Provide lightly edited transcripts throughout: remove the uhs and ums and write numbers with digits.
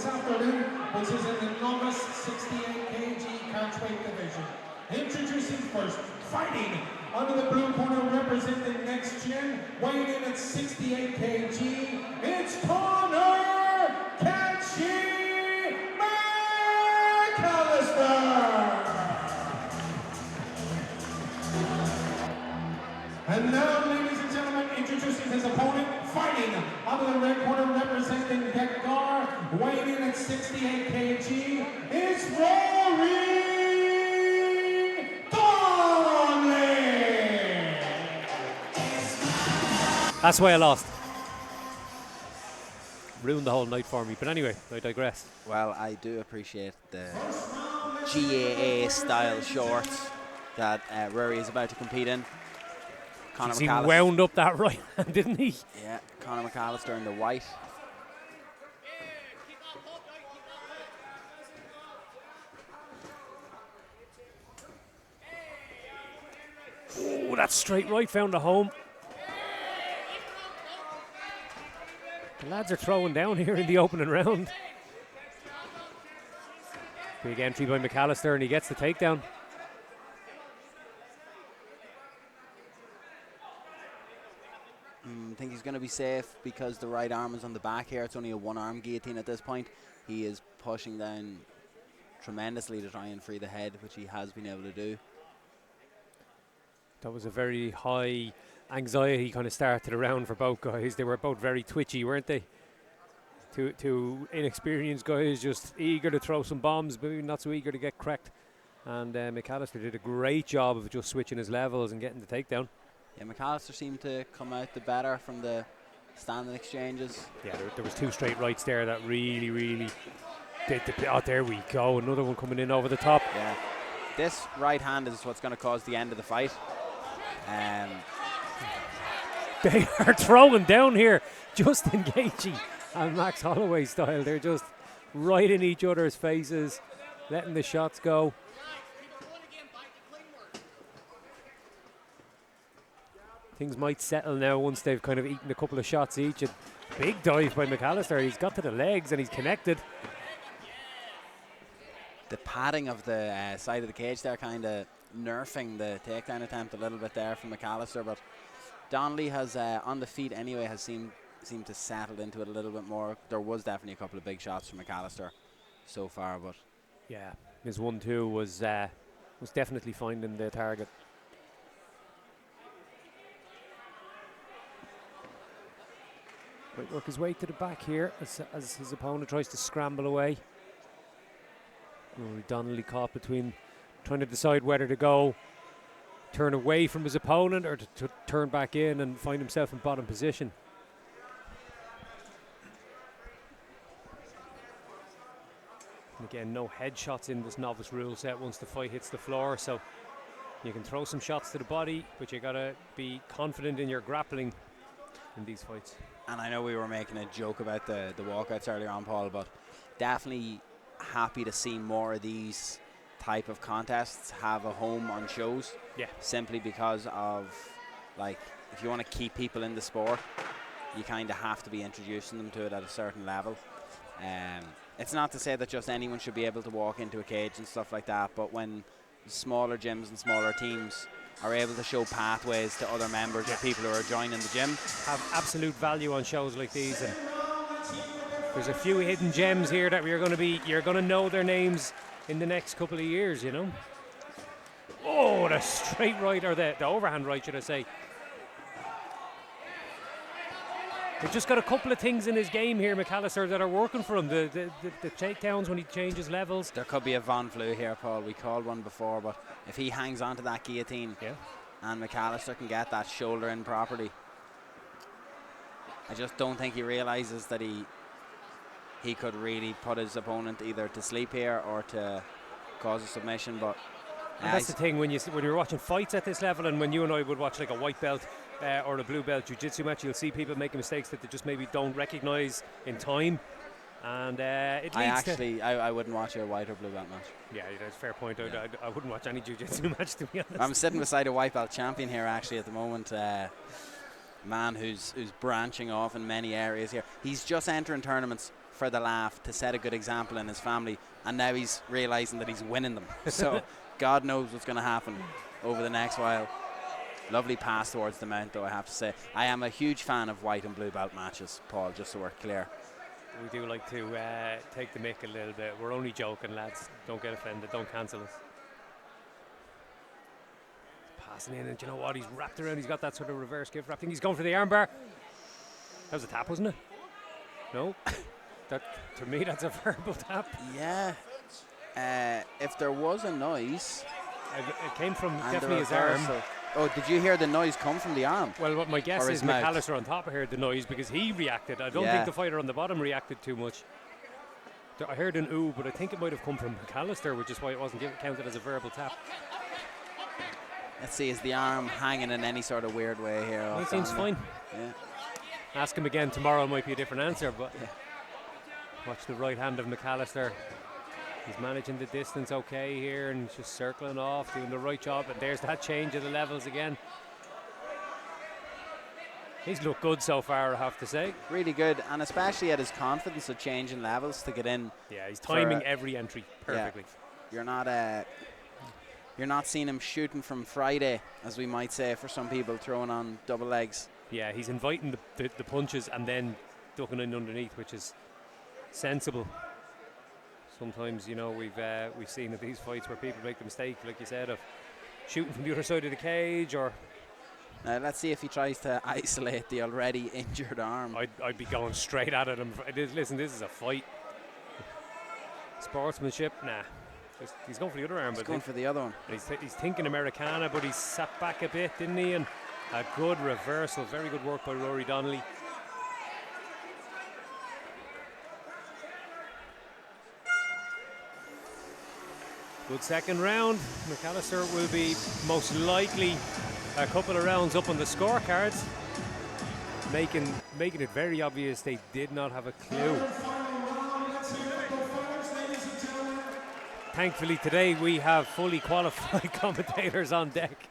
afternoon, which is in the Novice 68 kg Catchweight division. Introducing first, fighting under the blue corner representing NxtGen, weighing in at 68 kg, it's Conor McAllister! And now, ladies and gentlemen, introducing his opponent, fighting out of the red corner representing DecGar, weighing in at 68 kg, it's Ruairi Donnelly! That's why I lost. Ruined the whole night for me, but anyway, I digress. Well, I do appreciate the GAA style shorts that Ruairi is about to compete in. He wound up that right hand, didn't he? Yeah, Conor McAllister in the white. Oh, that straight right found a home. The lads are throwing down here in the opening round. Big entry by McAllister, and he gets the takedown. I think he's going to be safe because the right arm is on the back here. It's only a one-arm guillotine at this point. He is pushing down tremendously to try and free the head, which he has been able to do. That was a very high anxiety kind of start to the round for both guys. They were both very twitchy, weren't they? Two inexperienced guys just eager to throw some bombs, but not so eager to get cracked. And McAllister did a great job of just switching his levels and getting the takedown. Yeah, McAllister seemed to come out the better from the standing exchanges. Yeah, there was two straight rights there that really did the... Oh, there we go. Another one coming in over the top. Yeah. This right hand is what's going to cause the end of the fight. They are throwing down here, just engaging and Max Holloway style. They're just right in each other's faces, letting the shots go. Things might settle now once they've kind of eaten a couple of shots each. A big dive by McAllister. He's got to the legs and he's connected. The padding of the side of the cage there kind of nerfing the takedown attempt a little bit there from McAllister, but Donnelly has, on the feet anyway, has seemed to settle into it a little bit more. There was definitely a couple of big shots from McAllister so far, but... Yeah, his 1-2 was definitely finding the target. Might work his way to the back here as his opponent tries to scramble away. Donnelly caught between trying to decide whether to go turn away from his opponent or to turn back in and find himself in bottom position. And again, no headshots in this novice rule set once the fight hits the floor, so you can throw some shots to the body, but you gotta be confident in your grappling in these fights. And I know we were making a joke about the walkouts earlier on, Paul, but definitely happy to see more of these type of contests have a home on shows. Yeah. Simply because of, like, if you want to keep people in the sport, you kind of have to be introducing them to it at a certain level. It's not to say that just anyone should be able to walk into a cage and stuff like that, but when smaller gyms and smaller teams are able to show pathways to other members or people who are joining the gym, have absolute value on shows like these. And there's a few hidden gems here that you're going to know their names in the next couple of years, you know. Oh, the straight right, or the overhand right, should I say. He's just got a couple of things in his game here, McAllister, that are working for him. The takedowns when he changes levels. There could be a Von Flue here, Paul. We called one before, but if he hangs onto that guillotine and McAllister can get that shoulder in properly, I just don't think he realizes that he could really put his opponent either to sleep here or to cause a submission. But that's the thing when you're watching fights at this level, and when you and I would watch like a white belt or a blue belt jiu-jitsu match, you'll see people making mistakes that they just maybe don't recognize in time, and it leads I wouldn't watch a white or blue belt match. Yeah, that's a fair point. Yeah. I wouldn't watch any jiu-jitsu match, to be honest. I'm sitting beside a white belt champion here actually at the moment, man who's branching off in many areas here. He's just entering tournaments for the laugh to set a good example in his family, and now he's realising that he's winning them. So God knows what's going to happen over the next while. Lovely pass towards the mount, though, I have to say. I am a huge fan of white and blue belt matches, Paul, just so we're clear. We do like to take the mick a little bit. We're only joking, lads. Don't get offended. Don't cancel us. Passing in, and you know what? He's wrapped around. He's got that sort of reverse gift wrap thing. He's going for the armbar. That was a tap, wasn't it? No. That, to me, that's a verbal tap. Yeah. If there was a noise... It came from definitely his arm. Oh, did you hear the noise come from the arm? Well, what my guess is mouth? McAllister on top heard the noise because he reacted. I don't think the fighter on the bottom reacted too much. I heard an ooh, but I think it might have come from McAllister, which is why it wasn't counted as a verbal tap. Let's see, is the arm hanging in any sort of weird way here? He seems fine. Yeah. Ask him again tomorrow, might be a different answer, but watch the right hand of McAllister. He's managing the distance okay here, and he's just circling off, doing the right job, and there's that change of the levels again. He's looked good so far, I have to say. Really good, and especially at his confidence of changing levels to get in. Yeah, he's timing every entry perfectly. Yeah. You're not seeing him shooting from Friday, as we might say, for some people, throwing on double legs. Yeah, he's inviting the punches and then ducking in underneath, which is sensible. Sometimes, you know, we've seen at these fights where people make the mistake, like you said, of shooting from the other side of the cage. Or now let's see if he tries to isolate the already injured arm. I'd be going straight at it. Listen, this is a fight. Sportsmanship, nah. He's going for the other arm. He's going for the other one. And he's thinking Americana, but he's sat back a bit, didn't he? And a good reversal. Very good work by Ruairi Donnelly. Good second round. McAllister will be most likely a couple of rounds up on the scorecards, making it very obvious they did not have a clue. Thankfully today we have fully qualified commentators on deck.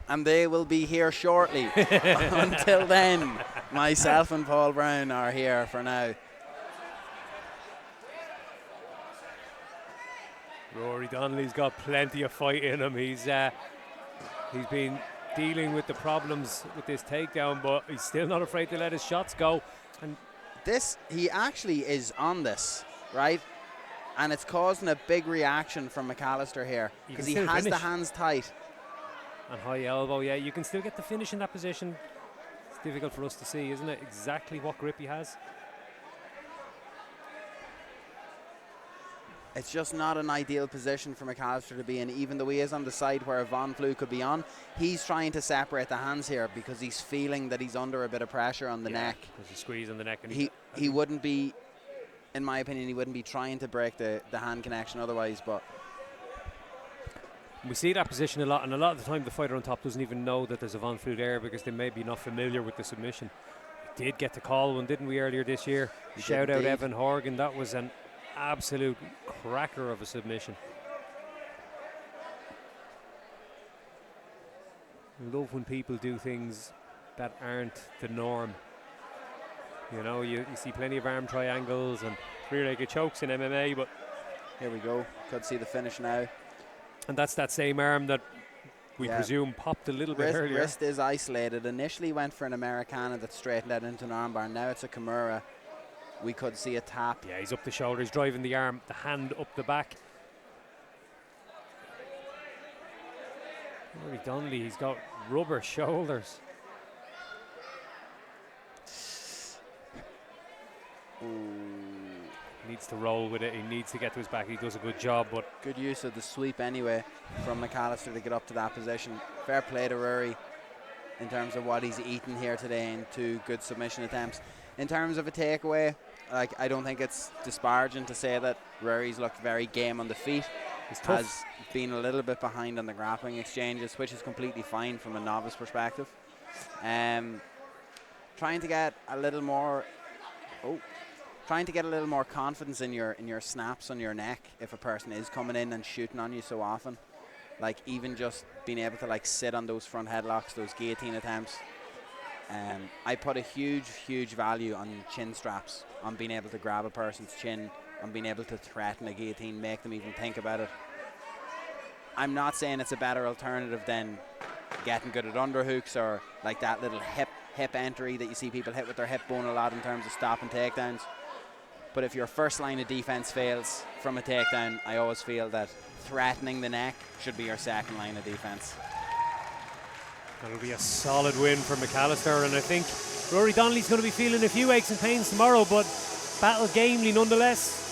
And they will be here shortly. Until then, myself and Paul Brown are here for now. Ruairi Donnelly's got plenty of fight in him. He's been dealing with the problems with this takedown, but he's still not afraid to let his shots go. And he actually is on this, right? And it's causing a big reaction from McAllister here because he has the hands tight. And high elbow, yeah, you can still get the finish in that position. It's difficult for us to see, isn't it? Exactly what grip he has. It's just not an ideal position for McAllister to be in, even though he is on the side where Von Flue could be on. He's trying to separate the hands here because he's feeling that he's under a bit of pressure on the neck. There's a squeeze on the neck. And he wouldn't be, in my opinion, he wouldn't be trying to break the hand connection otherwise, but... We see that position a lot, and a lot of the time the fighter on top doesn't even know that there's a Von Flue there because they may be not familiar with the submission. We did get to call one, didn't we, earlier this year? Shout out Evan Horgan. That was an absolute cracker of a submission. I love when people do things that aren't the norm. You know, you see plenty of arm triangles and rear-legged chokes in MMA, but here we go. Could see the finish now. And that's that same arm that we presume popped a little bit earlier. Wrist is isolated. Initially went for an Americana that straightened out into an armbar. Now it's a Kimura. We could see a tap. Yeah, he's up the shoulder. He's driving the arm, the hand up the back. Ruairi Donnelly, he's got rubber shoulders. Needs to roll with it. He needs to get to his back. He does a good job, but good use of the sweep anyway from McAllister to get up to that position. Fair play to Ruairi in terms of what he's eaten here today and 2 good submission attempts. In terms of a takeaway, like, I don't think it's disparaging to say that Ruairi's looked very game on the feet. Has been a little bit behind on the grappling exchanges, which is completely fine from a novice perspective. Trying to get a little more confidence in your snaps on your neck if a person is coming in and shooting on you so often. Like, even just being able to, like, sit on those front headlocks, those guillotine attempts. I put a huge value on chin straps, on being able to grab a person's chin, on being able to threaten a guillotine, make them even think about it. I'm not saying it's a better alternative than getting good at underhooks or like that little hip entry that you see people hit with their hip bone a lot in terms of stopping takedowns. But if your first line of defense fails from a takedown, I always feel that threatening the neck should be your second line of defense. That'll be a solid win for McAllister, and I think Ruairi Donnelly's going to be feeling a few aches and pains tomorrow, but battle gamely nonetheless.